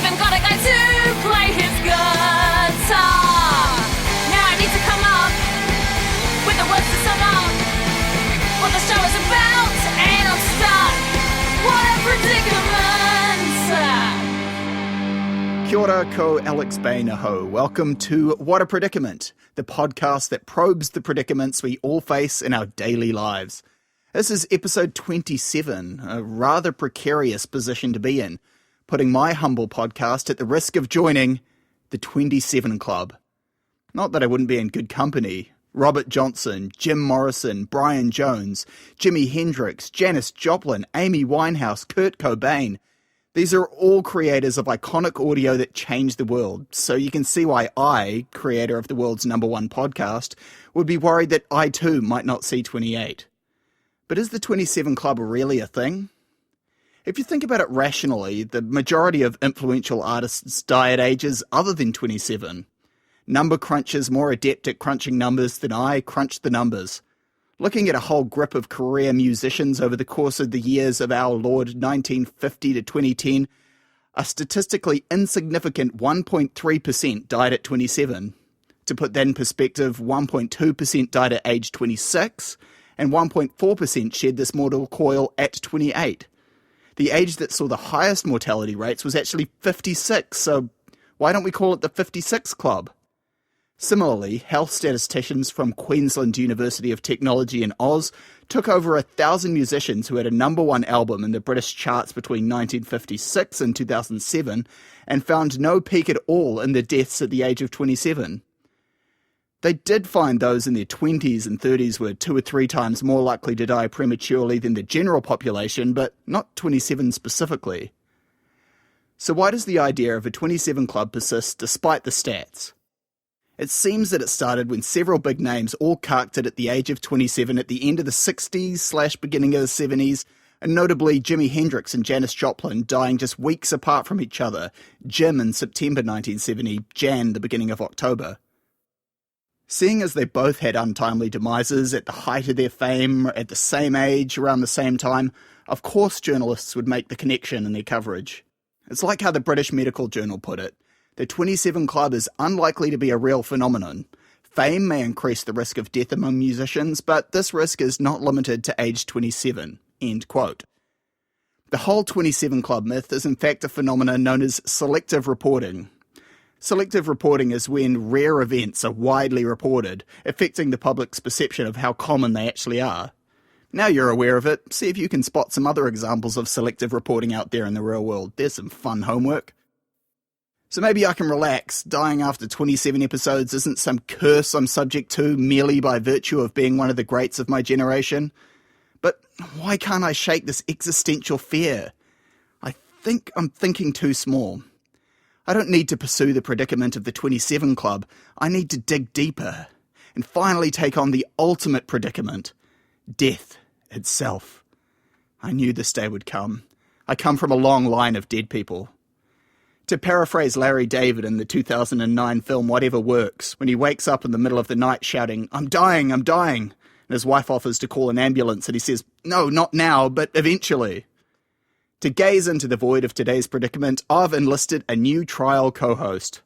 even got a guy to play his guitar. Now I need to come up with the words to sum up what the show is about, and I'm stuck. What a predicament. Kia ora ko Alex Bain aho. Welcome to What a Predicament, the podcast that probes the predicaments we all face in our daily lives. This is episode 27, a rather precarious position to be in, putting my humble podcast at the risk of joining the 27 Club. Not that I wouldn't be in good company. Robert Johnson, Jim Morrison, Brian Jones, Jimi Hendrix, Janis Joplin, Amy Winehouse, Kurt Cobain. These are all creators of iconic audio that changed the world, so you can see why I, creator of the world's #1 podcast, would be worried that I too might not see 28. But is the 27 Club really a thing? If you think about it rationally, the majority of influential artists die at ages other than 27. Number crunchers more adept at crunching numbers than I crunched the numbers. Looking at a whole grip of career musicians over the course of the years of our Lord 1950 to 2010, a statistically insignificant 1.3% died at 27. To put that in perspective, 1.2% died at age 26, and 1.4% shed this mortal coil at 28. The age that saw the highest mortality rates was actually 56, so why don't we call it the 56 Club? Similarly, health statisticians from Queensland University of Technology in Oz took over 1,000 musicians who had a #1 album in the British charts between 1956 and 2007 and found no peak at all in the deaths at the age of 27. They did find those in their 20s and 30s were 2 or 3 times more likely to die prematurely than the general population, but not 27 specifically. So why does the idea of a 27 Club persist despite the stats? It seems that it started when several big names all carked it at the age of 27 at the end of the 60s / beginning of the 70s, and notably Jimi Hendrix and Janis Joplin dying just weeks apart from each other, Jim in September 1970, Jan the beginning of October. Seeing as they both had untimely demises at the height of their fame, at the same age, around the same time, of course journalists would make the connection in their coverage. It's like how the British Medical Journal put it. The 27 Club is unlikely to be a real phenomenon. Fame may increase the risk of death among musicians, but this risk is not limited to age 27. End quote. The whole 27 Club myth is in fact a phenomenon known as selective reporting. Selective reporting is when rare events are widely reported, affecting the public's perception of how common they actually are. Now you're aware of it, see if you can spot some other examples of selective reporting out there in the real world. There's some fun homework. So maybe I can relax. Dying after 27 episodes isn't some curse I'm subject to merely by virtue of being one of the greats of my generation. But why can't I shake this existential fear? I think I'm thinking too small. I don't need to pursue the predicament of the 27 Club. I need to dig deeper and finally take on the ultimate predicament, death itself. I knew this day would come. I come from a long line of dead people. To paraphrase Larry David in the 2009 film Whatever Works, when he wakes up in the middle of the night shouting, I'm dying, and his wife offers to call an ambulance and he says, no, not now, but eventually. To gaze into the void of today's predicament, I've enlisted a new trial co-host.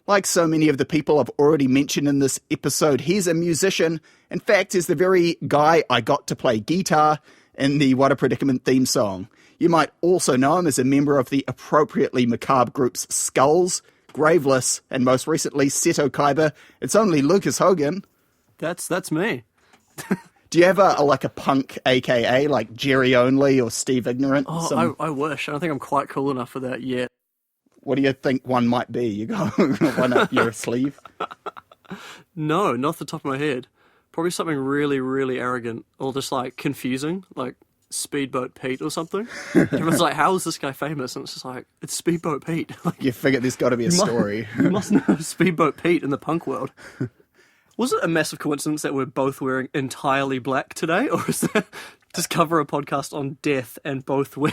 Like so many of the people I've already mentioned in this episode, he's a musician. In fact, he's the very guy I got to play guitar in the What a Predicament theme song. You might also know him as a member of the appropriately macabre groups Skulls, Graveless, and most recently Seto Kaiba. It's only Lucas Hogan. That's me. Do you have a punk AKA like Jerry Only or Steve Ignorant? Oh, I wish. I don't think I'm quite cool enough for that yet. What do you think one might be? You got one up your sleeve? No, not off the top of my head. Probably something really, really arrogant or just like confusing, like Speedboat Pete or something. Everyone's like, how is this guy famous? And it's just like, it's Speedboat Pete. Like, you figure there's got to be a story. You must know Speedboat Pete in the punk world. Was it a massive coincidence that we're both wearing entirely black today? Or is that just cover a podcast on death and both wear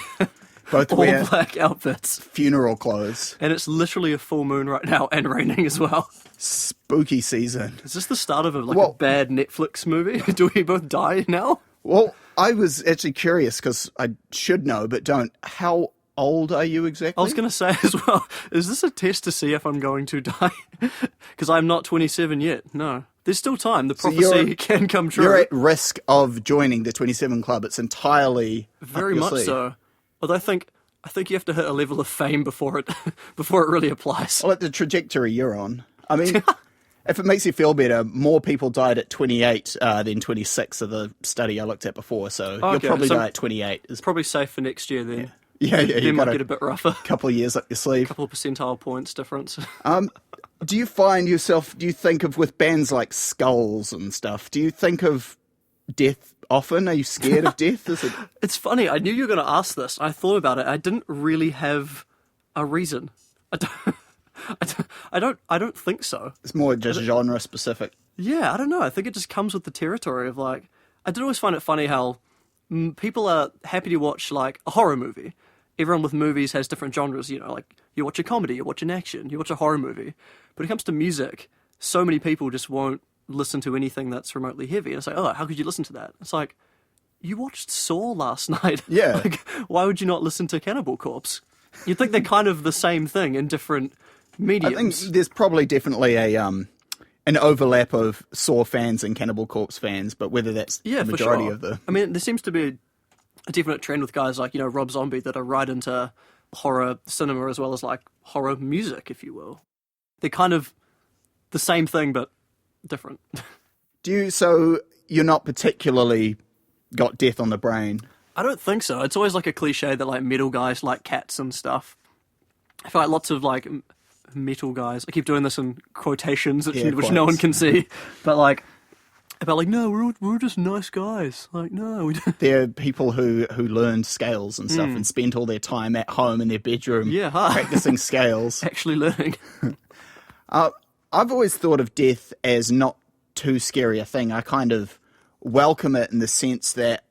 all black outfits? Funeral clothes. And it's literally a full moon right now and raining as well. Spooky season. Is this the start of a bad Netflix movie? Do we both die now? Well, I was actually curious, because I should know but don't, how old are you exactly? I was going to say as well, is this a test to see if I'm going to die? Because I'm not 27 yet. No. There's still time. The prophecy can come true. You're at risk of joining the 27 Club. It's entirely very much so. Although I think you have to hit a level of fame before it really applies. Well, at the trajectory you're on. I mean, if it makes you feel better, more people died at 28 than 26 of the study I looked at before. So you'll probably die at 28. It's probably safe for next year then. Yeah. It might get a bit rougher. Couple of years up your sleeve. A couple of percentile points difference. Do you find yourself, do you think of, with bands like Skulls and stuff, do you think of death often? Are you scared of death? It's funny. I knew you were going to ask this. I thought about it. I didn't really have a reason. I don't think so. It's more just genre specific. Yeah, I don't know. I think it just comes with the territory of like, I did always find it funny how people are happy to watch like a horror movie. Everyone with movies has different genres, you know, like you watch a comedy, you watch an action, you watch a horror movie. But when it comes to music, so many people just won't listen to anything that's remotely heavy. And it's like, oh, how could you listen to that? It's like, you watched Saw last night. Yeah. Like, why would you not listen to Cannibal Corpse? You'd think they're kind of the same thing in different mediums. I think there's probably definitely an overlap of Saw fans and Cannibal Corpse fans, but whether that's the majority of the... I mean, there seems to be a definite trend with guys like, you know, Rob Zombie that are right into horror cinema as well as like horror music, if you will. They're kind of the same thing, but different. So you're not particularly got death on the brain? I don't think so. It's always like a cliche that like metal guys like cats and stuff. I feel like lots of like metal guys, I keep doing this in quotations, which no one can see, but like, about like, no, we're just nice guys. Like, no, we don't. They're people who learned scales and stuff and spent all their time at home in their bedroom practicing scales. Actually learning. I've always thought of death as not too scary a thing. I kind of welcome it in the sense that,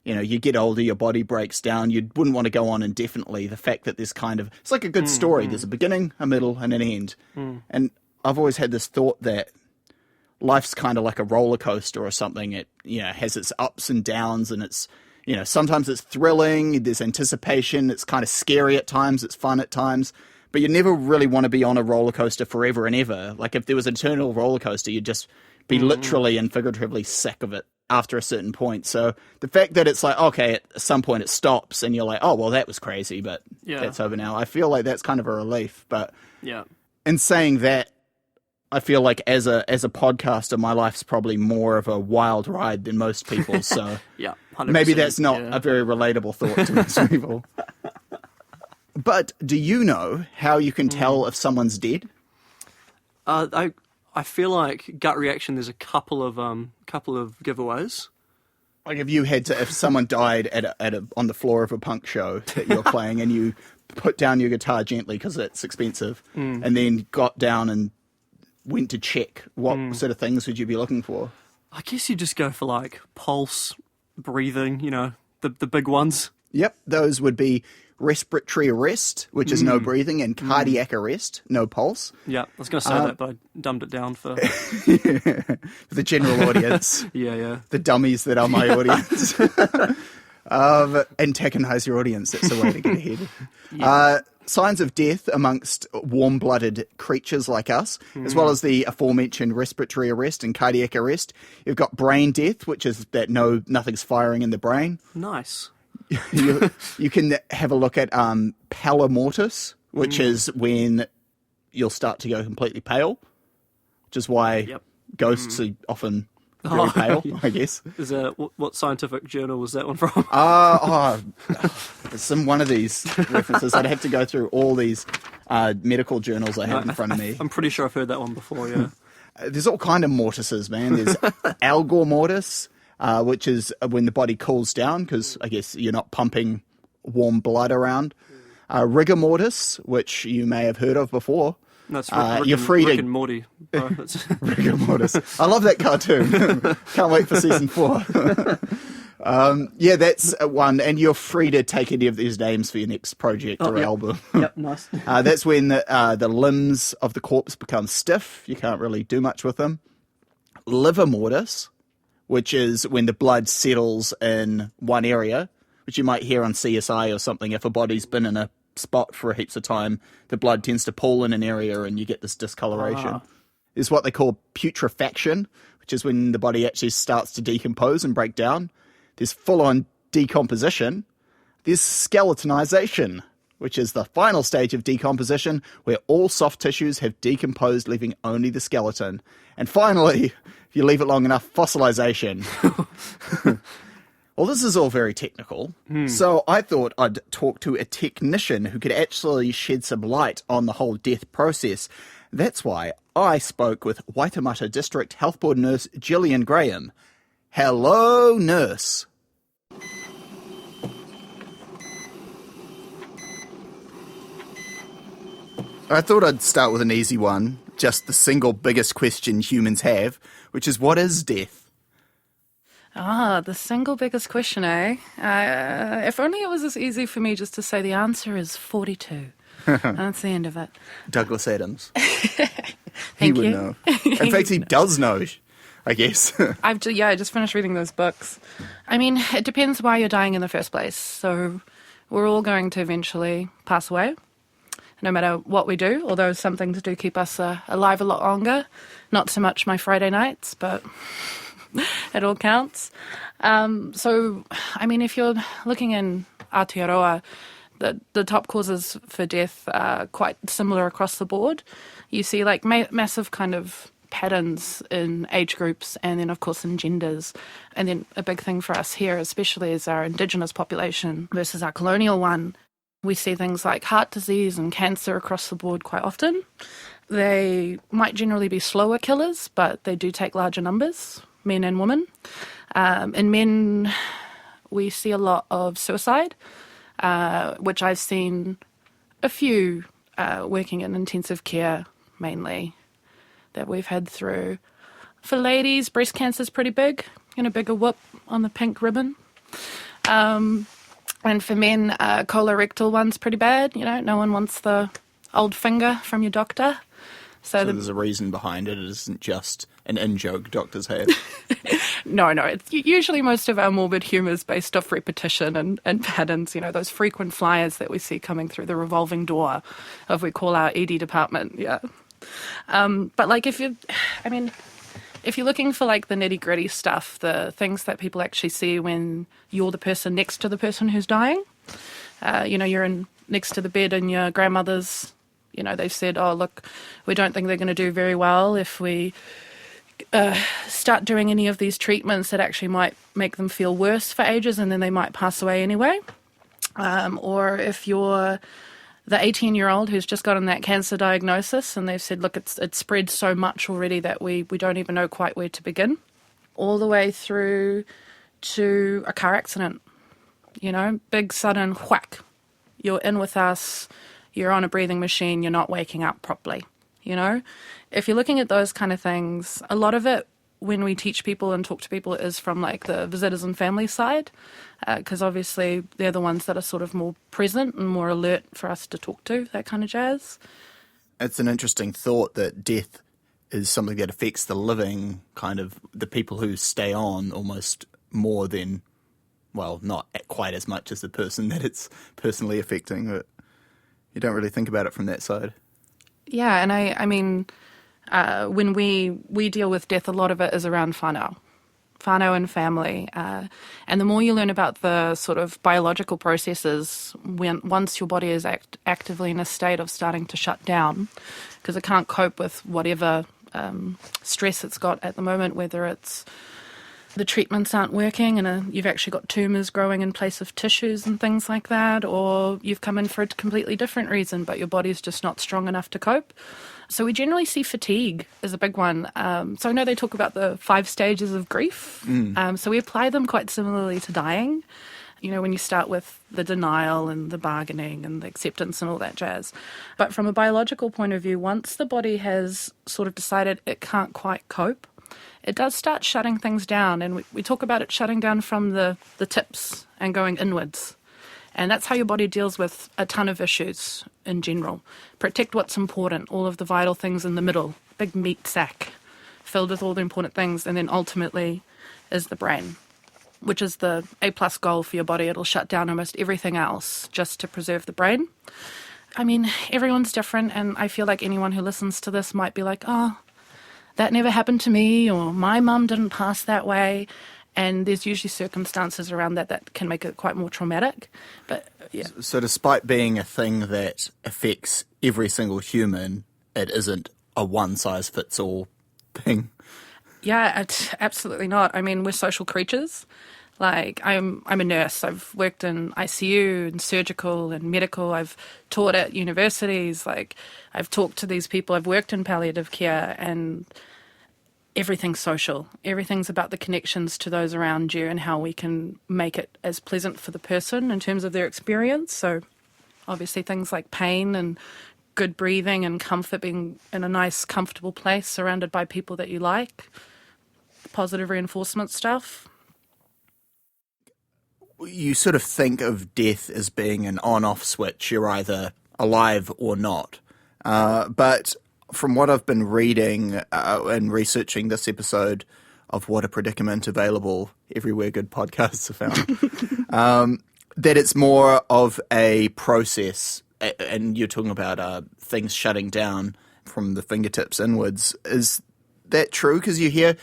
you know, you get older, your body breaks down, you wouldn't want to go on indefinitely. The fact that there's kind of, it's like a good story. There's a beginning, a middle, and an end. And I've always had this thought that life's kind of like a roller coaster or something. It, you know, has its ups and downs, and it's, you know, sometimes it's thrilling, there's anticipation, it's kind of scary at times, it's fun at times, but you never really want to be on a roller coaster forever and ever. Like if there was an eternal roller coaster, you'd just be literally and figuratively sick of it after a certain point. So the fact that it's like, okay, at some point it stops and you're like, oh, well, that was crazy, but that's over now. I feel like that's kind of a relief. But in saying that, I feel like as a podcaster, my life's probably more of a wild ride than most people's. So 100%, maybe that's not a very relatable thought to most people. But do you know how you can tell if someone's dead? I feel like gut reaction. There's a couple of giveaways. Like if someone died on the floor of a punk show that you're playing, and you put down your guitar gently because it's expensive, and then got down and went to check, what sort of things would you be looking for? I guess you just go for like pulse, breathing. You know, the big ones. Yep, those would be respiratory arrest, which is no breathing, and cardiac arrest, no pulse. Yeah, I was going to say that, but I dumbed it down for for the general audience. The dummies that are my audience. Antagonize your audience. That's the way to get ahead. Signs of death amongst warm-blooded creatures like us, as well as the aforementioned respiratory arrest and cardiac arrest. You've got brain death, which is that nothing's firing in the brain. Nice. You can have a look at pallor mortis, which is when you'll start to go completely pale, which is why ghosts are often very pale, I guess. Is what scientific journal was that one from? It's one of these references. I'd have to go through all these medical journals I have in front of me. I'm pretty sure I've heard that one before, yeah. There's all kind of mortises, man. There's algor mortis, which is when the body cools down because I guess you're not pumping warm blood around. Rigor mortis, which you may have heard of before. That's you're free Rick and Morty. Rigor mortis. I love that cartoon. Can't wait for season 4. That's one, and you're free to take any of these names for your next project or album. Yep, nice. That's when the limbs of the corpse become stiff. You can't really do much with them. Liver mortis, which is when the blood settles in one area, which you might hear on CSI or something. If a body's been in a spot for heaps of time, the blood tends to pool in an area and you get this discoloration. There's what they call putrefaction, which is when the body actually starts to decompose and break down. There's full-on decomposition. There's skeletonization, which is the final stage of decomposition, where all soft tissues have decomposed, leaving only the skeleton. And finally, if you leave it long enough, fossilization. Well, this is all very technical, so I thought I'd talk to a technician who could actually shed some light on the whole death process. That's why I spoke with Waitemata District Health Board nurse Gillian Graham. Hello, nurse. I thought I'd start with an easy one, just the single biggest question humans have, which is, what is death? The single biggest question, eh? If only it was as easy for me just to say the answer is 42. That's the end of it. Douglas Adams. He would know. In fact, he does know, I guess. I just finished reading those books. I mean, it depends why you're dying in the first place. So we're all going to eventually pass away, no matter what we do, although some things do keep us alive a lot longer. Not so much my Friday nights, but it all counts. So, I mean, if you're looking in Aotearoa, the top causes for death are quite similar across the board. You see like massive kind of patterns in age groups and then of course in genders. And then a big thing for us here, especially as our Indigenous population versus our colonial one, we see things like heart disease and cancer across the board quite often. They might generally be slower killers, but they do take larger numbers, men and women. In men, we see a lot of suicide, which I've seen a few working in intensive care mainly that we've had through. For ladies, breast cancer is pretty big, bigger whoop on the pink ribbon. And for men, colorectal one's pretty bad. No one wants the old finger from your doctor. So there's a reason behind it. It isn't just an in-joke doctors have. No. It's usually most of our morbid humour is based off repetition and patterns, those frequent flyers that we see coming through the revolving door of we call our ED department, yeah. But like if you're looking for like the nitty-gritty stuff, the things that people actually see when you're the person next to the person who's dying, you're next to the bed in your grandmother's. They've said, oh, look, we don't think they're going to do very well if we start doing any of these treatments that actually might make them feel worse for ages and then they might pass away anyway. Or if you're the 18-year-old who's just gotten that cancer diagnosis and they've said, look, it's spread so much already that we don't even know quite where to begin, all the way through to a car accident, big sudden whack, you're in with us, you're on a breathing machine, you're not waking up properly, If you're looking at those kind of things, a lot of it, when we teach people and talk to people, is from like the visitors and family side, because obviously they're the ones that are sort of more present and more alert for us to talk to, that kind of jazz. It's an interesting thought that death is something that affects the living, kind of the people who stay on almost more than, well, not quite as much as the person that it's personally affecting, but you don't really think about it from that side. Yeah, and I mean, when we deal with death, a lot of it is around whānau and family. And the more you learn about the sort of biological processes, once your body is actively in a state of starting to shut down, because it can't cope with whatever stress it's got at the moment, whether it's the treatments aren't working and you've actually got tumours growing in place of tissues and things like that, or you've come in for a completely different reason, but your body's just not strong enough to cope. So we generally see fatigue as a big one. So I know they talk about the 5 stages of grief. So we apply them quite similarly to dying. When you start with the denial and the bargaining and the acceptance and all that jazz. But from a biological point of view, once the body has sort of decided it can't quite cope, it does start shutting things down, and we talk about it shutting down from the tips and going inwards. And that's how your body deals with a ton of issues in general. Protect what's important, all of the vital things in the middle, big meat sack filled with all the important things, and then ultimately is the brain. which is the A+ goal for your body. It'll shut down almost everything else just to preserve the brain. I mean, everyone's different, and I feel like anyone who listens to this might be like, oh, that never happened to me, or my mum didn't pass that way. And there's usually circumstances around that can make it quite more traumatic. But yeah. So despite being a thing that affects every single human, it isn't a one-size-fits-all thing. Yeah, absolutely not. I mean, we're social creatures. Like, I'm a nurse. I've worked in ICU and surgical and medical. I've taught at universities. Like, I've talked to these people. I've worked in palliative care, and everything's social. Everything's about the connections to those around you and how we can make it as pleasant for the person in terms of their experience. So obviously things like pain and good breathing and comfort, being in a nice, comfortable place surrounded by people that you like, positive reinforcement stuff. You sort of think of death as being an on-off switch. You're either alive or not. But from what I've been reading and researching this episode of What a Predicament, available everywhere good podcasts are found, that it's more of a process. And you're talking about things shutting down from the fingertips inwards. Is that true? Because you hear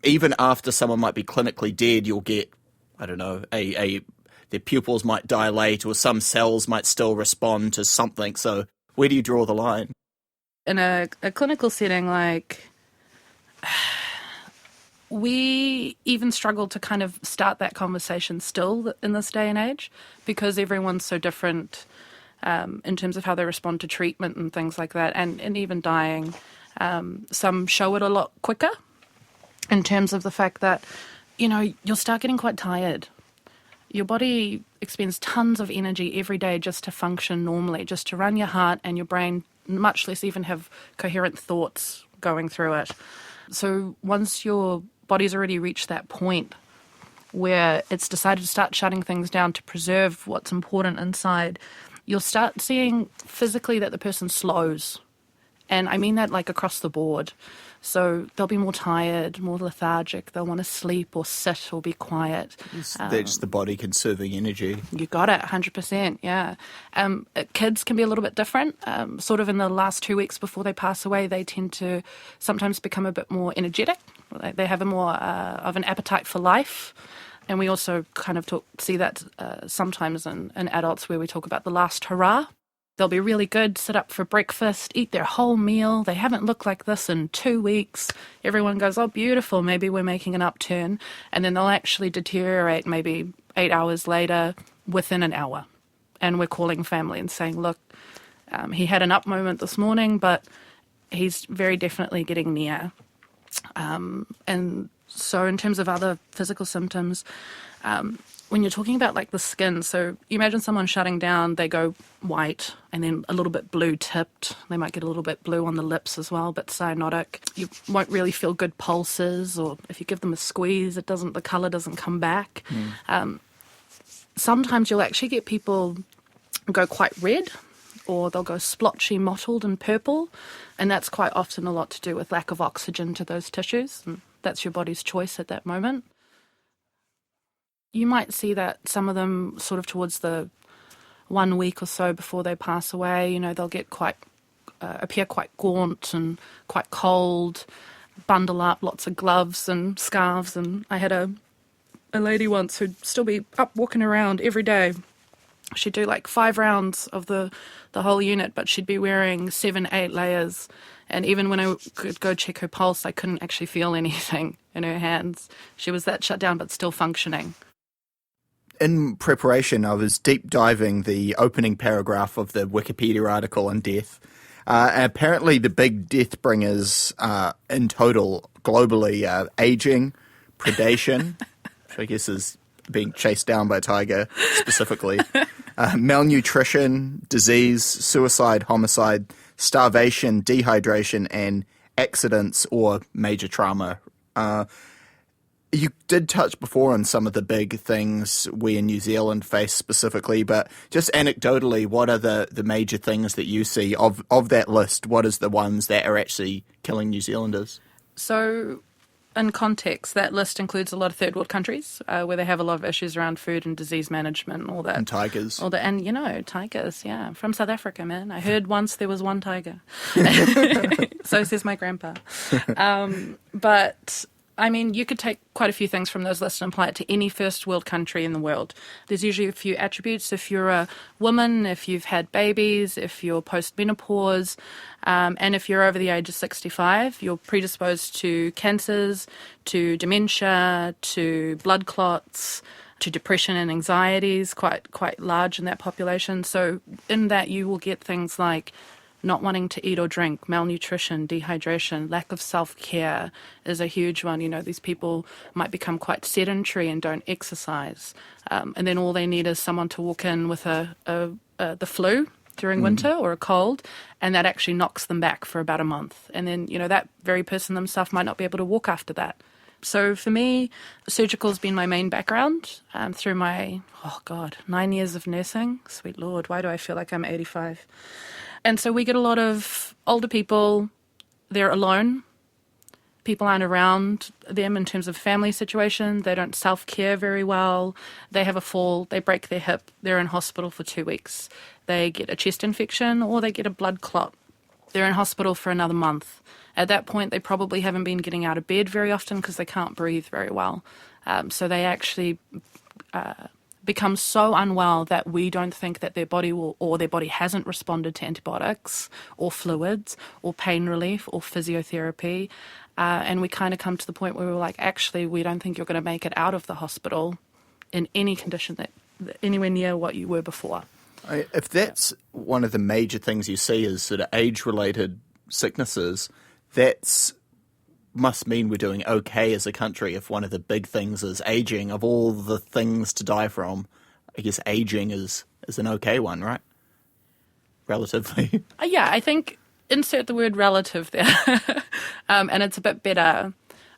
even after someone might be clinically dead, you'll get, I don't know, their pupils might dilate or some cells might still respond to something. So where do you draw the line? In a clinical setting, like, we even struggle to kind of start that conversation still in this day and age, because everyone's so different in terms of how they respond to treatment and things like that, and even dying. Some show it a lot quicker in terms of the fact that, you know, you'll start getting quite tired. Your body expends tons of energy every day just to function normally, just to run your heart and your brain, much less even have coherent thoughts going through it. So once your body's already reached that point where it's decided to start shutting things down to preserve what's important inside, you'll start seeing physically that the person slows. And I mean that like across the board. So they'll be more tired, more lethargic. They'll want to sleep or sit or be quiet. That's the body conserving energy. You got it, 100%, yeah. Kids can be a little bit different. Sort of in the last 2 weeks before they pass away, they tend to sometimes become a bit more energetic. They have a more of an appetite for life. And we also kind of see that sometimes in adults, where we talk about the last hurrah. They'll be really good, sit up for breakfast, eat their whole meal. They haven't looked like this in 2 weeks. Everyone goes, oh, beautiful, maybe we're making an upturn. And then they'll actually deteriorate maybe 8 hours later, within an hour. And we're calling family and saying, look, he had an up moment this morning, but he's very definitely getting near. And so in terms of other physical symptoms, when you're talking about like the skin, so you imagine someone shutting down, they go white and then a little bit blue tipped. They might get a little bit blue on the lips as well, but cyanotic. You won't really feel good pulses, or if you give them a squeeze, the colour doesn't come back. Sometimes you'll actually get people go quite red, or they'll go splotchy, mottled and purple, and that's quite often a lot to do with lack of oxygen to those tissues, and that's your body's choice at that moment. You might see that some of them sort of towards the 1 week or so before they pass away, you know, they'll get appear quite gaunt and quite cold, bundle up lots of gloves and scarves. And I had a lady once who'd still be up walking around every day. She'd do like 5 rounds of the whole unit, but she'd be wearing 7-8 layers. And even when I could go check her pulse, I couldn't actually feel anything in her hands. She was that shut down, but still functioning. In preparation, I was deep diving the opening paragraph of the Wikipedia article on death. And apparently the big death bringers in total globally aging, predation, which I guess is being chased down by a tiger specifically, malnutrition, disease, suicide, homicide, starvation, dehydration, and accidents or major trauma. You did touch before on some of the big things we in New Zealand face specifically, but just anecdotally, what are the major things that you see of that list? What is the ones that are actually killing New Zealanders? So in context, that list includes a lot of third world countries where they have a lot of issues around food and disease management and all that. And tigers. And tigers, yeah. From South Africa, man. I heard once there was one tiger. So says my grandpa. But I mean, you could take quite a few things from those lists and apply it to any first world country in the world. There's usually a few attributes. If you're a woman, if you've had babies, if you're post-menopause, and if you're over the age of 65, you're predisposed to cancers, to dementia, to blood clots, to depression and anxieties, quite large in that population. So in that you will get things like not wanting to eat or drink, malnutrition, dehydration, lack of self-care is a huge one. You know, these people might become quite sedentary and don't exercise. And then all they need is someone to walk in with the flu during winter or a cold, and that actually knocks them back for about a month. And then, you know, that very person themselves might not be able to walk after that. So for me, surgical has been my main background through my, 9 years of nursing. Sweet Lord, why do I feel like I'm 85? And so we get a lot of older people, they're alone. People aren't around them in terms of family situation. They don't self-care very well. They have a fall, they break their hip, they're in hospital for 2 weeks. They get a chest infection or they get a blood clot. They're in hospital for another month. At that point, they probably haven't been getting out of bed very often because they can't breathe very well. So they actually become so unwell that we don't think that their body will, or their body hasn't responded to antibiotics or fluids or pain relief or physiotherapy. And we kind of come to the point where we're like, actually, we don't think you're going to make it out of the hospital in any condition that anywhere near what you were before. If that's one of the major things you see is sort of age-related sicknesses, that's must mean we're doing okay as a country if one of the big things is aging. Of all the things to die from, I guess aging is an okay one, right? Relatively. Yeah, I think insert the word relative there. And it's a bit better.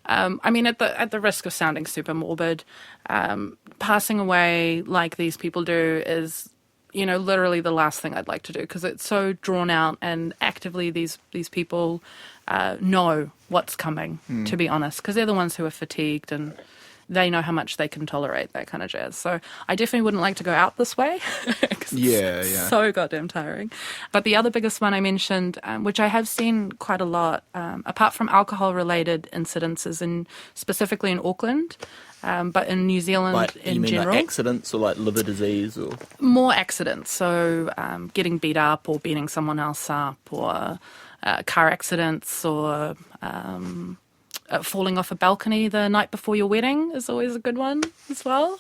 I mean, at the risk of sounding super morbid, passing away like these people do is, you know, literally the last thing I'd like to do because it's so drawn out and actively these people know what's coming, to be honest, because they're the ones who are fatigued and they know how much they can tolerate, that kind of jazz. So I definitely wouldn't like to go out this way. It's so goddamn tiring. But the other biggest one I mentioned, which I have seen quite a lot, apart from alcohol-related incidences, specifically in Auckland, but in New Zealand in general. Like accidents or like liver disease? Or more accidents. So getting beat up or beating someone else up, or car accidents, or falling off a balcony the night before your wedding is always a good one as well.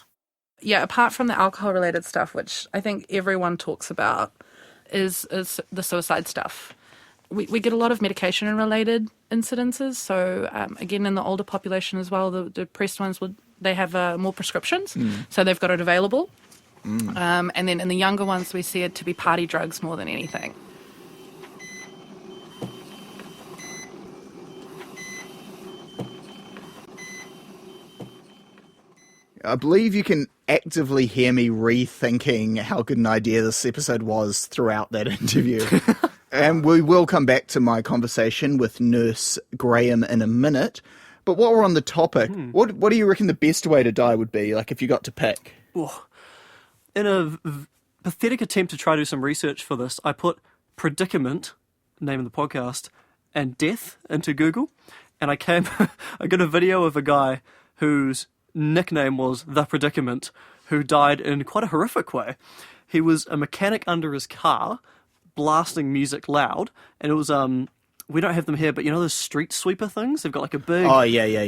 Yeah, apart from the alcohol-related stuff, which I think everyone talks about, is the suicide stuff. We get a lot of medication-related incidences. So, again, in the older population as well, the depressed ones, they have more prescriptions, so they've got it available. And then in the younger ones, we see it to be party drugs more than anything. I believe you can actively hear me rethinking how good an idea this episode was throughout that interview. And we will come back to my conversation with Nurse Graham in a minute. But while we're on the topic, what do you reckon the best way to die would be, like if you got to pick? In a pathetic attempt to try to do some research for this, I put predicament, name of the podcast, and death into Google. And I got a video of a guy whose nickname was The Predicament, who died in quite a horrific way. He was a mechanic under his car, blasting music loud, and it was we don't have them here, but you know those street sweeper things? They've got like a big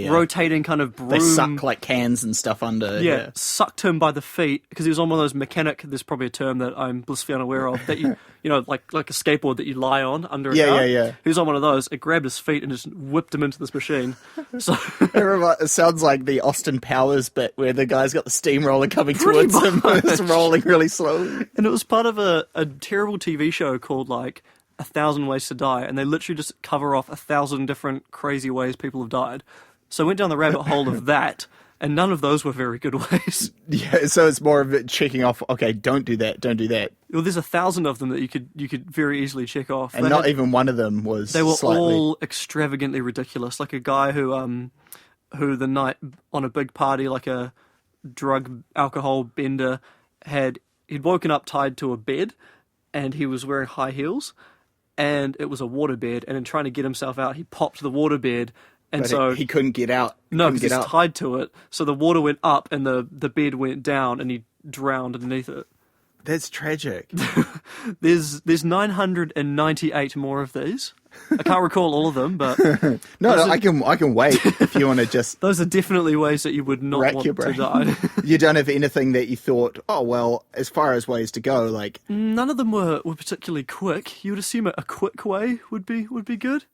rotating kind of broom. They suck like cans and stuff under. Yeah, sucked him by the feet because he was on one of those mechanic, there's probably a term that I'm blissfully unaware of, that you know, like a skateboard that you lie on under a car. Yeah. He was on one of those, it grabbed his feet and just whipped him into this machine. So it sounds like the Austin Powers bit where the guy's got the steamroller coming towards him and it's rolling really slowly. And it was part of a terrible TV show called like 1,000 Ways to Die, and they literally just cover off 1,000 different crazy ways people have died. So I went down the rabbit hole of that, and none of those were very good ways. Yeah, so it's more of it checking off, okay, don't do that. Well, there's 1,000 of them that you could very easily check off. And even one of them was They were all extravagantly ridiculous. Like a guy who who the night on a big party, like a drug alcohol bender, he'd woken up tied to a bed, and he was wearing high heels, and it was a waterbed, and in trying to get himself out, he popped the waterbed, and But so he couldn't get out. no, because he's tied to it, so the water went up and the bed went down, and he drowned underneath it. That's tragic. There's 998 more of these. I can't recall all of them, but No, I can wait if you want to just those are definitely ways that you would not rack want your to brain. die. You don't have anything that you thought, oh, well, as far as ways to go, like, None of them were particularly quick. You would assume a quick way would be good.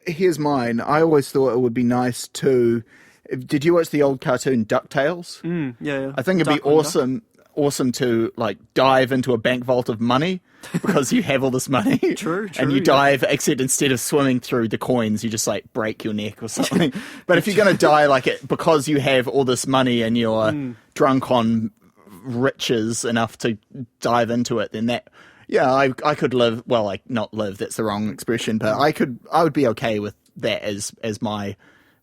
here's mine. I always thought it would be nice to... Did you watch the old cartoon DuckTales? Yeah. I think it'd be awesome to, like, dive into a bank vault of money because you have all this money. True, And you yeah. dive, except instead of swimming through the coins, you just, like, break your neck or something. But if you're going to die, like, because you have all this money and you're drunk on riches enough to dive into it, then that... Yeah, I could live... Well, like, not live, that's the wrong expression, but I would be okay with that as my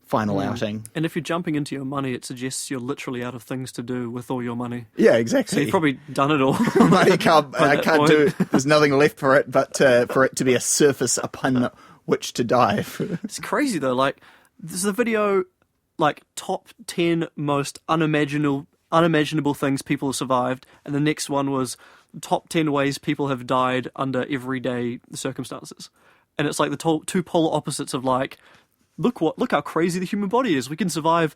final outing. And if you're jumping into your money, it suggests you're literally out of things to do with all your money. Yeah, So exactly. you've probably done it all. I can't that do... point. There's nothing left for it but for it to be a surface upon which to dive. It's crazy though. Like, there's a video, like, top 10 most unimaginable things people have survived, and the next one was top 10 ways people have died under everyday circumstances. And it's like the two polar opposites of, like, look how crazy the human body is. We can survive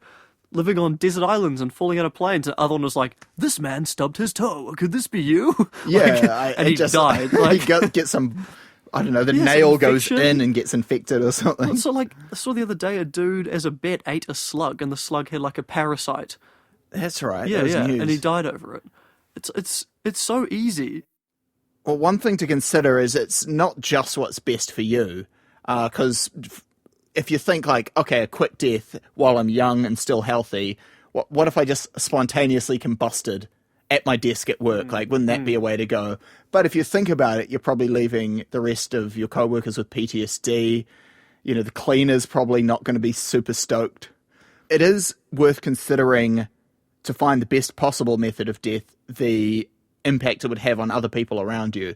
living on desert islands and falling out of planes. And the other one was like, this man stubbed his toe. Could this be you? Yeah, and he died. Like, he get some... I don't know, the Yeah, some nail goes infection. in and gets infected or something. so, like, I saw the other day a dude as a bet ate a slug, and the slug had, like, a parasite. That's right. Yeah, that was yeah, news. and he died over it. It's so easy. Well, one thing to consider is it's not just what's best for you. Because if you think, like, okay, a quick death while I'm young and still healthy, what if I just spontaneously combusted at my desk at work? Like, wouldn't that be a way to go? But if you think about it, you're probably leaving the rest of your co-workers with PTSD. You know, the cleaner's probably not going to be super stoked. It is worth considering to find the best possible method of death, the impact it would have on other people around you.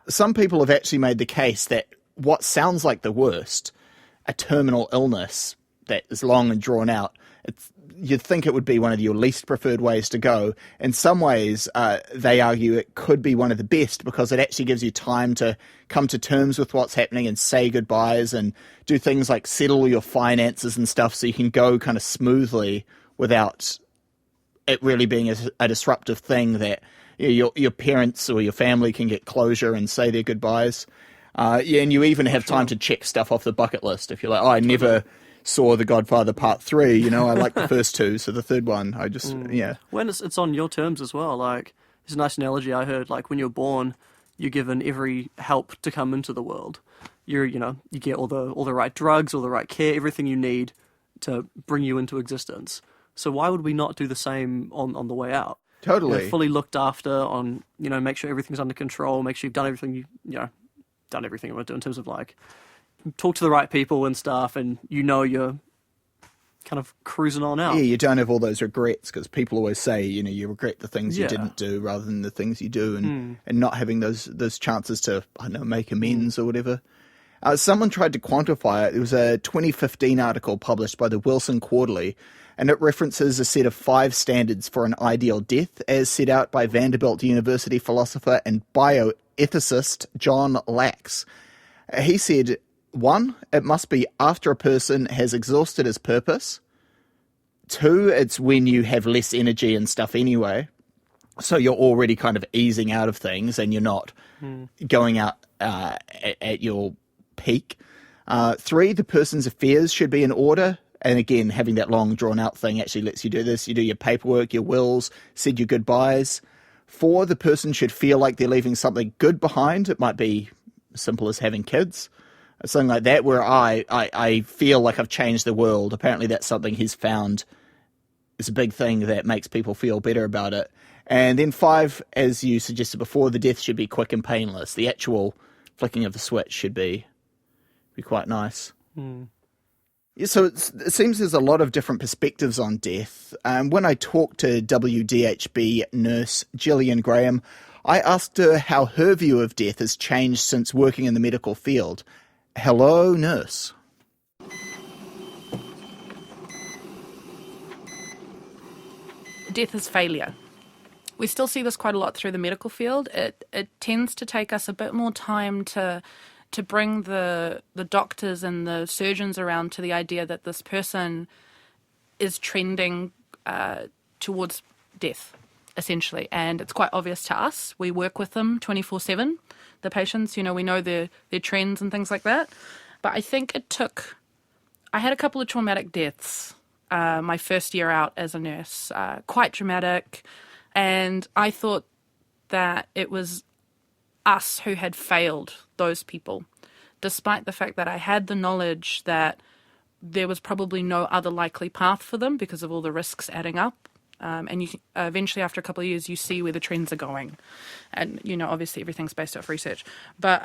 Some people have actually made the case that what sounds like the worst, a terminal illness that is long and drawn out, you'd think it would be one of your least preferred ways to go. In some ways, they argue it could be one of the best because it actually gives you time to come to terms with what's happening and say goodbyes and do things like settle your finances and stuff so you can go kind of smoothly without it really being a disruptive thing that your parents or your family can get closure and say their goodbyes. And you even have time to check stuff off the bucket list. If you're like, oh, I never saw The Godfather Part 3, you know, I like the first two, so the third one, I just, yeah. When it's on your terms as well. Like, there's a nice analogy I heard, like, when you're born, you're given every help to come into the world. You get all the right drugs, all the right care, everything you need to bring you into existence. So why would we not do the same on the way out? Totally. You're fully looked after on, make sure everything's under control, make sure you've done everything done everything you want to do in terms of, like, talk to the right people and stuff, and you're kind of cruising on out. Yeah, you don't have all those regrets, because people always say, you regret the things you Yeah. didn't do rather than the things you do, and not having those chances to, I don't know, make amends or whatever. Someone tried to quantify it. There was a 2015 article published by the Wilson Quarterly, and it references a set of 5 standards for an ideal death, as set out by Vanderbilt University philosopher and bioethicist John Lax. He said, 1, it must be after a person has exhausted his purpose. 2, it's when you have less energy and stuff anyway. So you're already kind of easing out of things and you're not going out at your peak. 3, the person's affairs should be in order. And again, having that long drawn out thing actually lets you do this. You do your paperwork, your wills, said your goodbyes. 4, the person should feel like they're leaving something good behind. It might be as simple as having kids. Something like that, where I feel like I've changed the world. Apparently that's something he's found is a big thing that makes people feel better about it. And then 5, as you suggested before, the death should be quick and painless. The actual flicking of the switch should be quite nice. Yeah, so it seems there's a lot of different perspectives on death. When I talked to WDHB nurse Gillian Graham, I asked her how her view of death has changed since working in the medical field. Hello, nurse. Death is failure. We still see this quite a lot through the medical field. It tends to take us a bit more time to bring the doctors and the surgeons around to the idea that this person is trending towards death, essentially. And it's quite obvious to us. We work with them 24/7, the patients. We know their trends and things like that. But I think I had a couple of traumatic deaths my first year out as a nurse, quite dramatic. And I thought that it was us who had failed those people, despite the fact that I had the knowledge that there was probably no other likely path for them because of all the risks adding up. And you eventually, after a couple of years, you see where the trends are going. And, obviously everything's based off research. But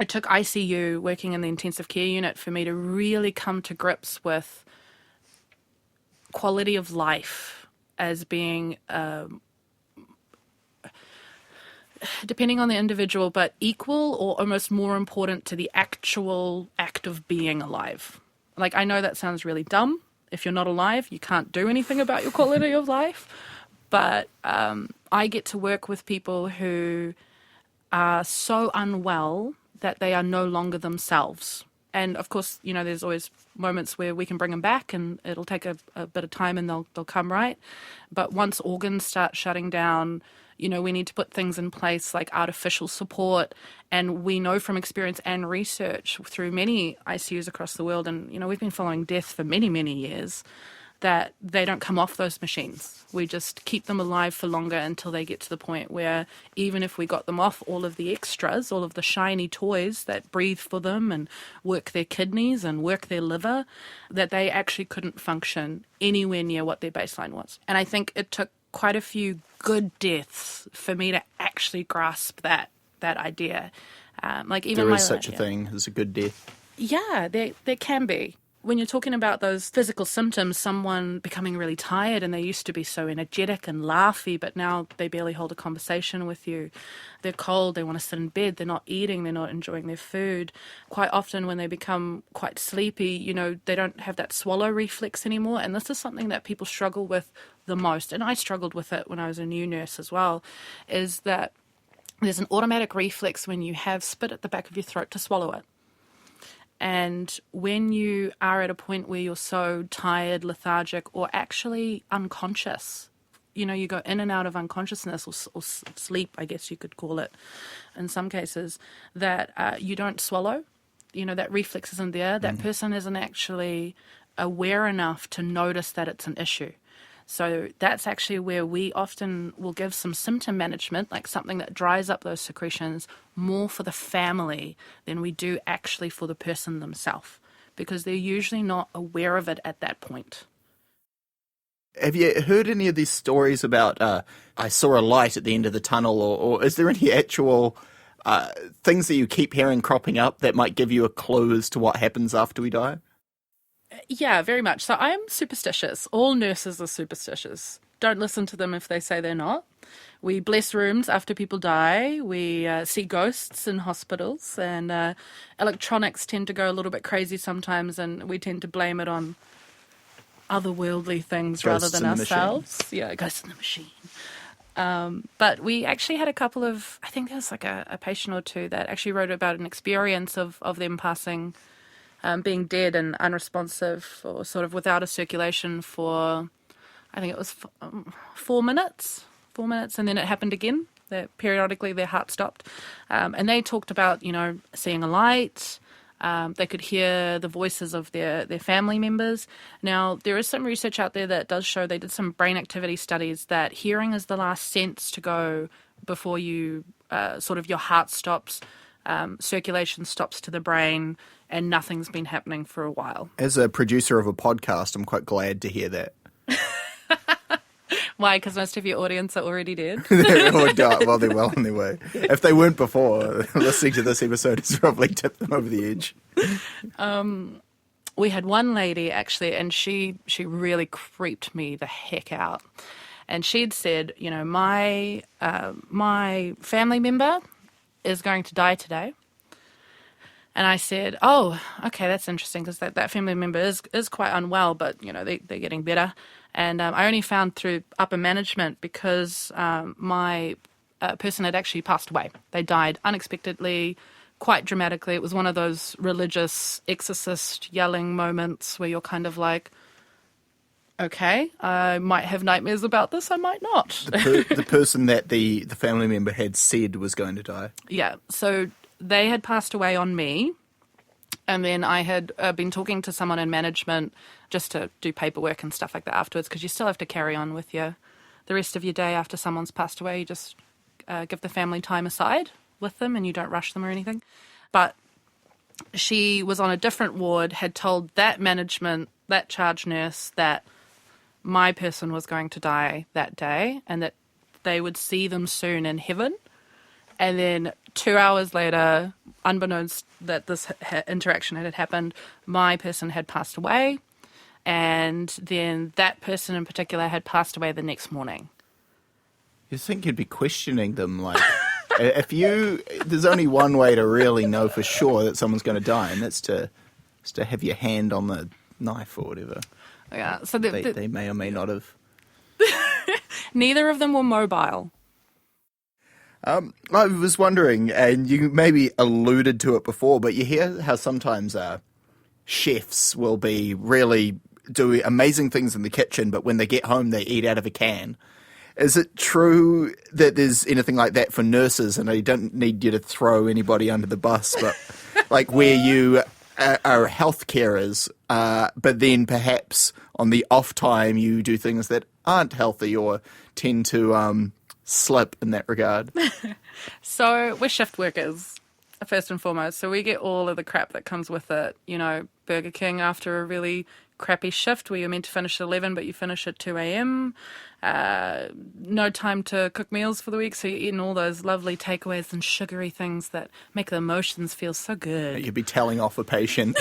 it took ICU, working in the intensive care unit, for me to really come to grips with quality of life as being depending on the individual, but equal or almost more important to the actual act of being alive. Like, I know that sounds really dumb. If you're not alive, you can't do anything about your quality of life. But I get to work with people who are so unwell that they are no longer themselves. And of course, there's always moments where we can bring them back, and it'll take a bit of time and they'll come right. But once organs start shutting down, we need to put things in place like artificial support. And we know from experience and research through many ICUs across the world, and, we've been following death for many, many years, that they don't come off those machines. We just keep them alive for longer until they get to the point where even if we got them off all of the extras, all of the shiny toys that breathe for them and work their kidneys and work their liver, that they actually couldn't function anywhere near what their baseline was. And I think it took quite a few good deaths for me to actually grasp that idea. There is such a thing as a good death. Yeah, there can be. When you're talking about those physical symptoms, someone becoming really tired, and they used to be so energetic and laughy, but now they barely hold a conversation with you. They're cold, they want to sit in bed, they're not eating, they're not enjoying their food. Quite often when they become quite sleepy, they don't have that swallow reflex anymore. And this is something that people struggle with the most. And I struggled with it when I was a new nurse as well, is that there's an automatic reflex when you have spit at the back of your throat to swallow it. And when you are at a point where you're so tired, lethargic, or actually unconscious, you go in and out of unconsciousness or sleep, I guess you could call it, in some cases, that you don't swallow, that reflex isn't there. That person isn't actually aware enough to notice that it's an issue. So that's actually where we often will give some symptom management, like something that dries up those secretions, more for the family than we do actually for the person themselves, because they're usually not aware of it at that point. Have you heard any of these stories about, I saw a light at the end of the tunnel, or is there any actual things that you keep hearing cropping up that might give you a clue as to what happens after we die? Yeah, very much. So I am superstitious. All nurses are superstitious. Don't listen to them if they say they're not. We bless rooms after people die. We see ghosts in hospitals, and electronics tend to go a little bit crazy sometimes, and we tend to blame it on otherworldly things rather than ourselves. Yeah, ghosts in the machine. But we actually had a couple of, I think there was like a patient or two that actually wrote about an experience of them passing, being dead and unresponsive, or sort of without a circulation for, I think it was 4 minutes, and then it happened again. That periodically their heart stopped. And they talked about, seeing a light. They could hear the voices of their family members. Now, there is some research out there that does show, they did some brain activity studies, that hearing is the last sense to go before you, sort of your heart stops, circulation stops to the brain, and nothing's been happening for a while. As a producer of a podcast, I'm quite glad to hear that. Why? Because most of your audience are already dead? They're well on their way. If they weren't before, listening to this episode has probably tipped them over the edge. we had one lady actually, and she really creeped me the heck out. And she'd said, you know, my family member is going to die today. And I said, oh, okay, that's interesting, because that family member is quite unwell, but, you know, they're getting better. And I only found through upper management because my person had actually passed away. They died unexpectedly, quite dramatically. It was one of those religious exorcist yelling moments where you're kind of like, okay, I might have nightmares about this, I might not. The person that the family member had said was going to die. Yeah, so they had passed away on me, and then I had been talking to someone in management just to do paperwork and stuff like that afterwards, because you still have to carry on with the rest of your day after someone's passed away. You just give the family time aside with them, and you don't rush them or anything. But she was on a different ward, had told that management, that charge nurse, that my person was going to die that day and that they would see them soon in heaven. And then 2 hours later, unbeknownst that this interaction had happened, my person had passed away, and then that person in particular had passed away the next morning. You think you'd be questioning them, like, there's only one way to really know for sure that someone's going to die, and that's to have your hand on the knife or whatever. Yeah, so they may or may not have. Neither of them were mobile. I was wondering, and you maybe alluded to it before, but you hear how sometimes chefs will be really doing amazing things in the kitchen, but when they get home, they eat out of a can. Is it true that there's anything like that for nurses? And I don't need you to throw anybody under the bus, but like where you are health carers, but then perhaps on the off time you do things that aren't healthy or tend to slip in that regard. So we're shift workers, first and foremost. So we get all of the crap that comes with it. You know, Burger King after a really crappy shift where you're meant to finish at 11 but you finish at 2 a.m. No time to cook meals for the week, so you're eating all those lovely takeaways and sugary things that make the emotions feel so good. You'd be telling off a patient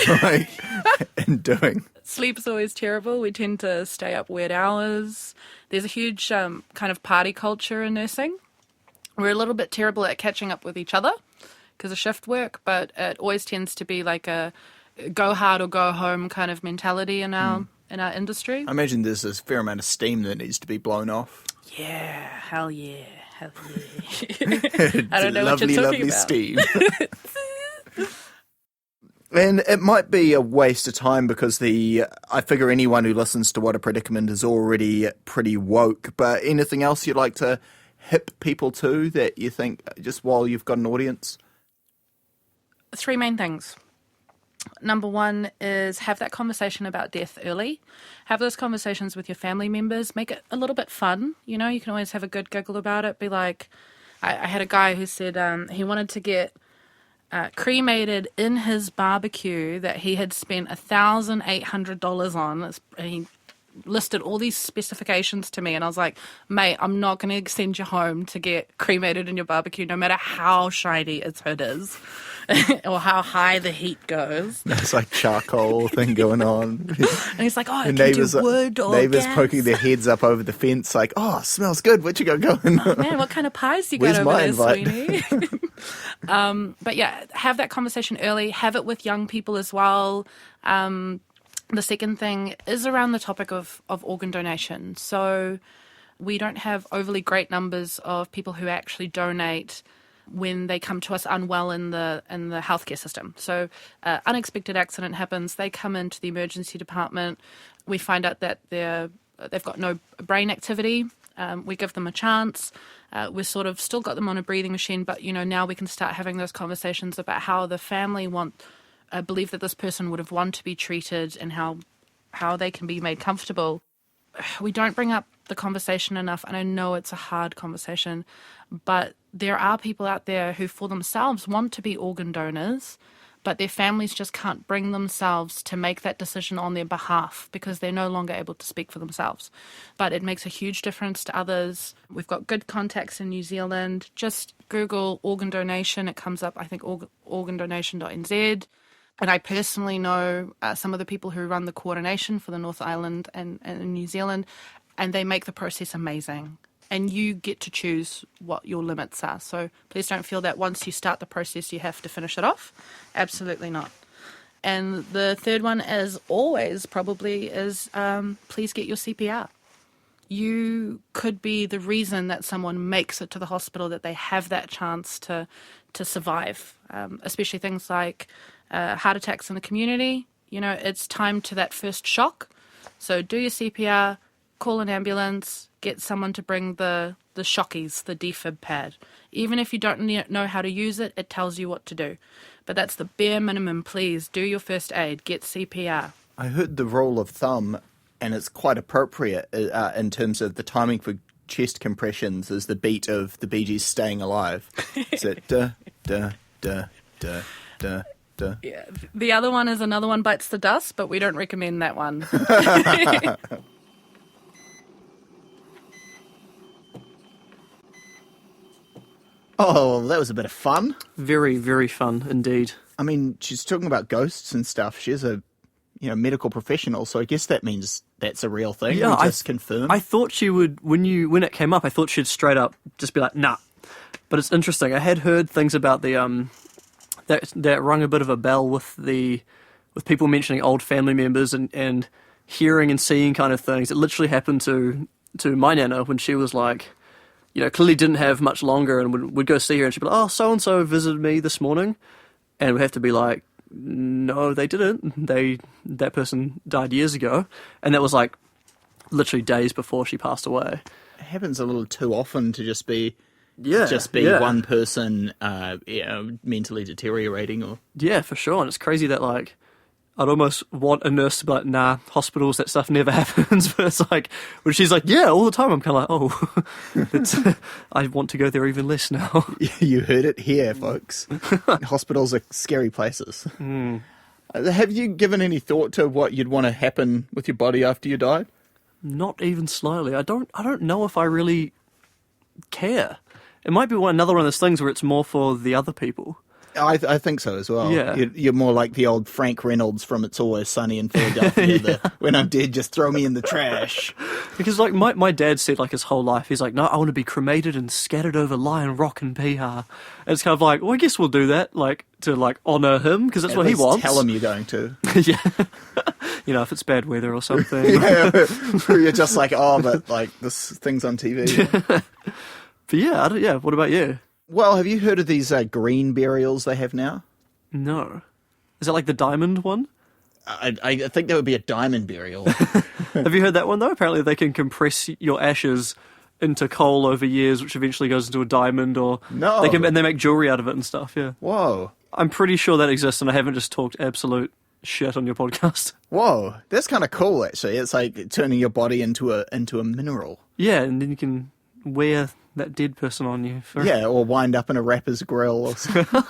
and doing. Sleep's always terrible. We tend to stay up weird hours. There's a huge kind of party culture in nursing. We're a little bit terrible at catching up with each other because of shift work, but it always tends to be like a go hard or go home kind of mentality in our industry. I imagine there's a fair amount of steam that needs to be blown off. Yeah, hell yeah. I don't know what you're talking lovely about. steam. And it might be a waste of time because I figure anyone who listens to What a Predicament is already pretty woke, but anything else you'd like to hip people to that you think just while you've got an audience? 3 main things. Number 1 is have that conversation about death early. Have those conversations with your family members. Make it a little bit fun. You know, you can always have a good giggle about it. Be like, I had a guy who said he wanted to get cremated in his barbecue that he had spent $1,800 on. He listed all these specifications to me, and I was like, mate, I'm not going to send you home to get cremated in your barbecue, no matter how shiny its hood is or how high the heat goes. It's like charcoal thing going on. And he's like, oh, it and can do wood or neighbours gas. poking their heads up over the fence like, oh, smells good. What you got going? Oh, man, what kind of pies you got Where's over my there, invite? Sweeney? But yeah, have that conversation early. Have it with young people as well. The second thing is around the topic of organ donation. So we don't have overly great numbers of people who actually donate when they come to us unwell in the healthcare system. So unexpected accident happens, they come into the emergency department, we find out that they've got no brain activity, we give them a chance, we've sort of still got them on a breathing machine, but you know, now we can start having those conversations about how the family believe that this person would have wanted to be treated and how they can be made comfortable. We don't bring up the conversation enough, and I know it's a hard conversation, but there are people out there who for themselves want to be organ donors, but their families just can't bring themselves to make that decision on their behalf because they're no longer able to speak for themselves. But it makes a huge difference to others. We've got good contacts in New Zealand. Just Google organ donation. It comes up, I think, organdonation.nz. And I personally know some of the people who run the coordination for the North Island and New Zealand, and they make the process amazing. And you get to choose what your limits are. So please don't feel that once you start the process, you have to finish it off. Absolutely not. And the third one, as always, probably is please get your CPR. You could be the reason that someone makes it to the hospital, that they have that chance to survive, especially things like heart attacks in the community. You know, it's time to that first shock. So do your CPR, call an ambulance, get someone to bring the shockies, the defib pad. Even if you don't know how to use it, it tells you what to do. But that's the bare minimum. Please do your first aid, get CPR. I heard the rule of thumb, and it's quite appropriate in terms of the timing for chest compressions, is the beat of the Bee Gees Staying Alive. Is it da, da, da, da, da, da? Yeah. The other one is Another One Bites the Dust, but we don't recommend that one. Oh, that was a bit of fun. Very, very fun indeed. I mean, she's talking about ghosts and stuff. She's a medical professional, so I guess that means that's a real thing. Yeah, we just confirmed. I thought she would, when it came up, I thought she'd straight up just be like, nah. But it's interesting. I had heard things about the that rung a bit of a bell with people mentioning old family members and hearing and seeing kind of things. It literally happened to my nana when she was like, clearly didn't have much longer, and would go see her, and she'd be like, oh, so-and-so visited me this morning. And we'd have to be like, no, they didn't. That person died years ago. And that was like literally days before she passed away. It happens a little too often to just be one person mentally deteriorating. Or yeah, for sure. And it's crazy that like I'd almost want a nurse to be like, nah, hospitals, that stuff never happens. But it's like, when she's like, yeah, all the time, I'm kind of like, oh, I want to go there even less now. You heard it here, folks. Hospitals are scary places. Mm. Have you given any thought to what you'd want to happen with your body after you died? Not even slightly. I don't know if I really care. It might be another one of those things where it's more for the other people. I think so as well. Yeah. You're more like the old Frank Reynolds from It's Always Sunny in Philadelphia. Yeah. When I'm dead, just throw me in the trash. Because like my dad said like his whole life, he's like, no, I want to be cremated and scattered over Lion Rock and Piha. And it's kind of like, well, I guess we'll do that, like to like honour him because that's At what he least wants. Tell him you're going to. Yeah. If it's bad weather or something. Yeah, you're just like, oh, but like this thing's on TV. But yeah, what about you? Well, have you heard of these green burials they have now? No. Is that like the diamond one? I think that would be a diamond burial. Have you heard that one though? Apparently they can compress your ashes into coal over years, which eventually goes into a diamond, or No. and they make jewelry out of it and stuff. Yeah, Whoa. I'm pretty sure that exists, and I haven't just talked absolute shit on your podcast. Whoa. That's kind of cool, actually. It's like turning your body into a mineral. Yeah, and then you can wear that dead person on you. Yeah, or wind up in a rapper's grill or something.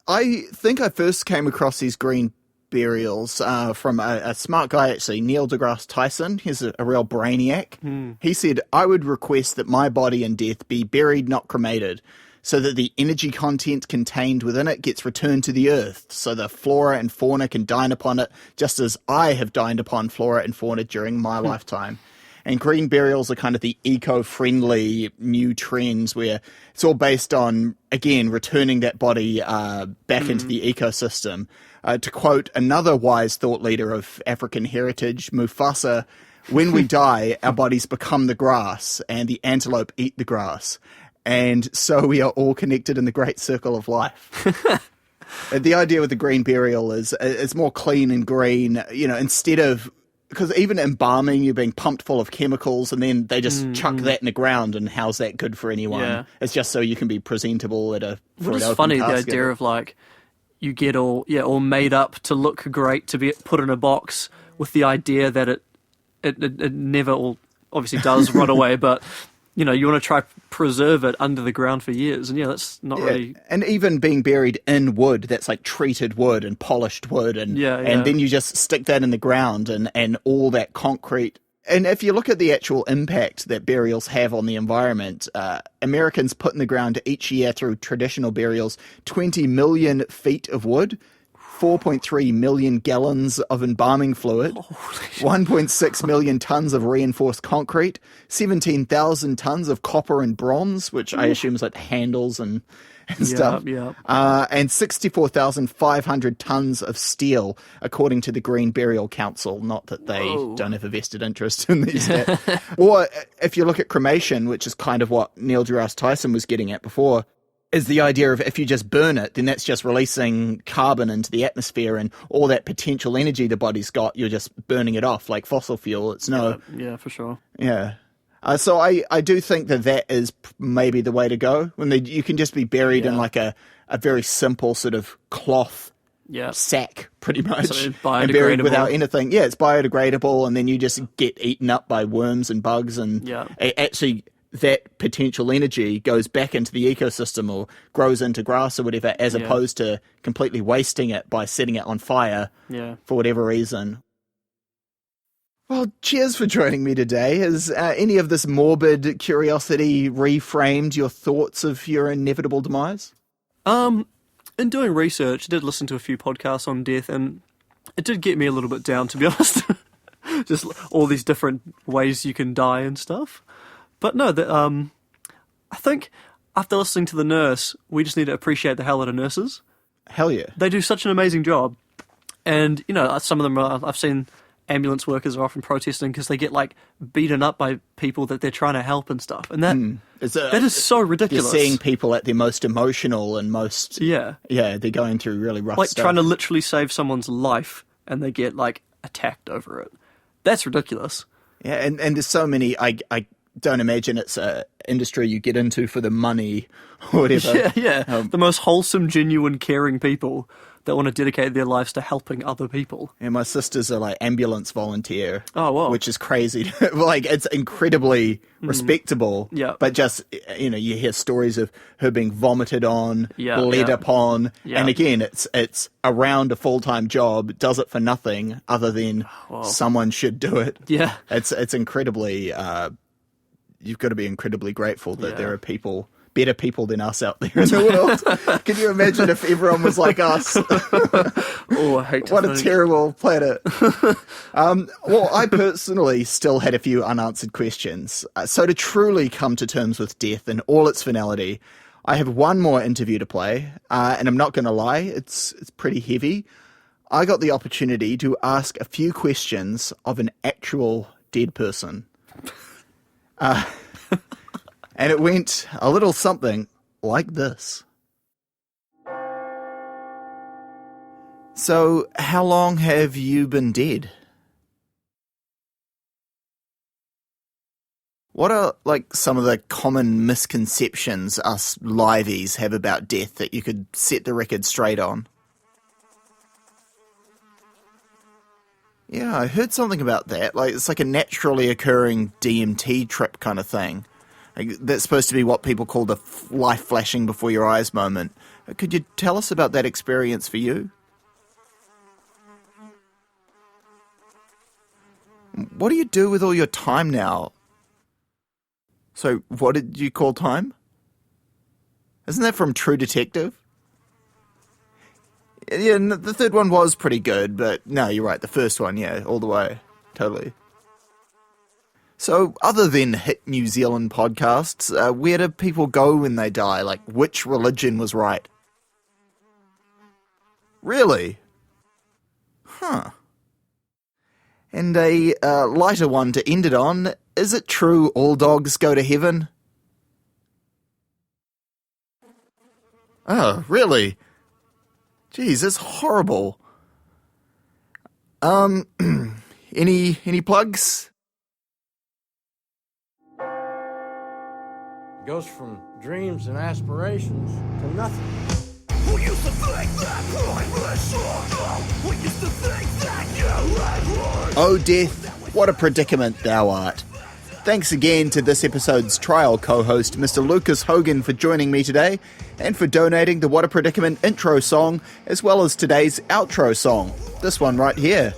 I think I first came across these green burials from a smart guy, actually, Neil deGrasse Tyson. He's a real brainiac. He said, I would request that my body in death be buried, not cremated, so that the energy content contained within it gets returned to the earth, so the flora and fauna can dine upon it, just as I have dined upon flora and fauna during my lifetime. And green burials are kind of the eco-friendly new trends where it's all based on, again, returning that body back into the ecosystem. To quote another wise thought leader of African heritage, Mufasa, when we die, our bodies become the grass and the antelope eat the grass. And so we are all connected in the great circle of life. The idea with the green burial is it's more clean and green, instead of... Because even embalming, you're being pumped full of chemicals, and then they just chuck that in the ground, and how's that good for anyone? Yeah. It's just so you can be presentable at a... What is funny, the idea of like, you get all made up to look great, to be put in a box, with the idea that it never all obviously does rot away, but... you want to try preserve it under the ground for years. And that's not really... And even being buried in wood, that's like treated wood and polished wood. And then you just stick that in the ground and all that concrete. And if you look at the actual impact that burials have on the environment, Americans put in the ground each year through traditional burials 20 million feet of wood. 4.3 million gallons of embalming fluid, 1.6 million tons of reinforced concrete, 17,000 tons of copper and bronze, which I assume is like handles and stuff, and 64,500 tons of steel, according to the Green Burial Council. Not that they don't have a vested interest in these. Or if you look at cremation, which is kind of what Neil deGrasse Tyson was getting at before, is the idea of if you just burn it, then that's just releasing carbon into the atmosphere, and all that potential energy the body's got, you're just burning it off like fossil fuel. It's no... Yeah, for sure. Yeah. So I do think that is maybe the way to go. When you can just be buried in like a very simple sort of cloth sack, pretty much, so and buried without anything. Yeah, it's biodegradable, and then you just get eaten up by worms and bugs, and actually that potential energy goes back into the ecosystem or grows into grass or whatever, as opposed to completely wasting it by setting it on fire for whatever reason. Well, cheers for joining me today. Has any of this morbid curiosity reframed your thoughts of your inevitable demise? In doing research, I did listen to a few podcasts on death, and it did get me a little bit down, to be honest. Just all these different ways you can die and stuff. But no, I think after listening to The Nurse, we just need to appreciate the hell out of nurses. Hell yeah. They do such an amazing job. And, some of them, I've seen... ambulance workers are often protesting because they get like beaten up by people that they're trying to help and stuff, and that is so ridiculous. You're seeing people at their most emotional and most they're going through really rough like stuff. Trying to literally save someone's life, and they get like attacked over it. That's ridiculous. Yeah, and there's so many. I don't imagine it's an industry you get into for the money or whatever. The most wholesome, genuine, caring people that want to dedicate their lives to helping other people. And my sister's a like ambulance volunteer. Oh, wow. Which is crazy. Like, it's incredibly respectable. Yeah. But just, you hear stories of her being vomited on, bled upon. Yeah. And again, it's around a full-time job, does it for nothing other than someone should do it. Yeah. It's incredibly, you've got to be incredibly grateful that there are people, better people than us out there in the world. Can you imagine if everyone was like us? I hate to What a terrible planet. Well, I personally still had a few unanswered questions. So to truly come to terms with death in all its finality, I have one more interview to play, and I'm not going to lie, it's pretty heavy. I got the opportunity to ask a few questions of an actual dead person. And it went a little something like this. So, how long have you been dead? What are, like, some of the common misconceptions us liveys have about death that you could set the record straight on? Yeah, I heard something about that. Like, it's like a naturally occurring DMT trip kind of thing. Like, that's supposed to be what people call the life flashing before your eyes moment. Could you tell us about that experience for you? What do you do with all your time now? So, what did you call time? Isn't that from True Detective? Yeah, the third one was pretty good, but no, you're right. The first one, yeah, all the way. Totally. So, other than hit New Zealand podcasts, where do people go when they die? Like, which religion was right? Really? Huh. And a lighter one to end it on, is it true all dogs go to heaven? Oh, really? Jeez, that's horrible. Any plugs? Goes from dreams and aspirations to nothing. Who used to think that pointless we used to think that you had Oh death, what a predicament thou art. Thanks again to this episode's trial co-host, Mr. Lucas Hogan, for joining me today, and for donating the What a Predicament intro song, as well as today's outro song, this one right here.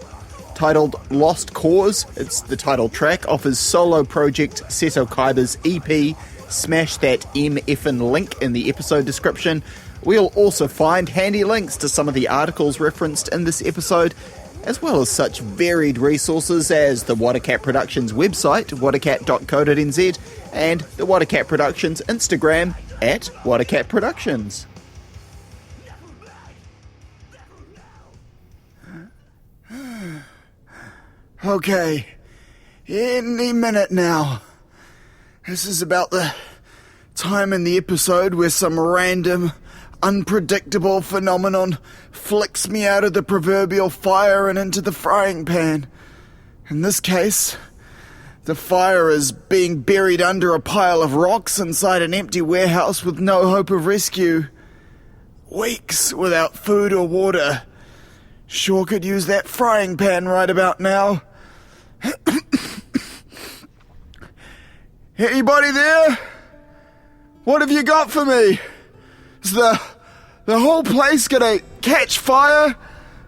Titled Lost Cause, it's the title track off his solo project Seto Kaiba's EP. Smash that MFN link in the episode description. We'll also find handy links to some of the articles referenced in this episode, as well as such varied resources as the Watercat Productions website, watercat.co.nz, and the Watercat Productions Instagram at Watercat Productions. Okay, any minute now. This is about the time in the episode where some random, unpredictable phenomenon flicks me out of the proverbial fire and into the frying pan. In this case, the fire is being buried under a pile of rocks inside an empty warehouse with no hope of rescue. Weeks without food or water. Sure could use that frying pan right about now. Anybody there? What have you got for me? Is the whole place gonna catch fire?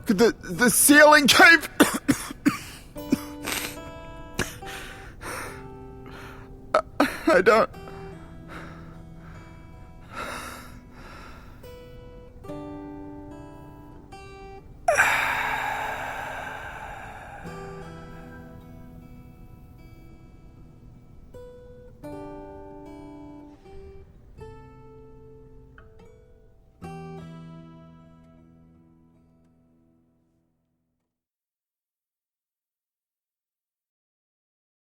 Could the ceiling cave? I don't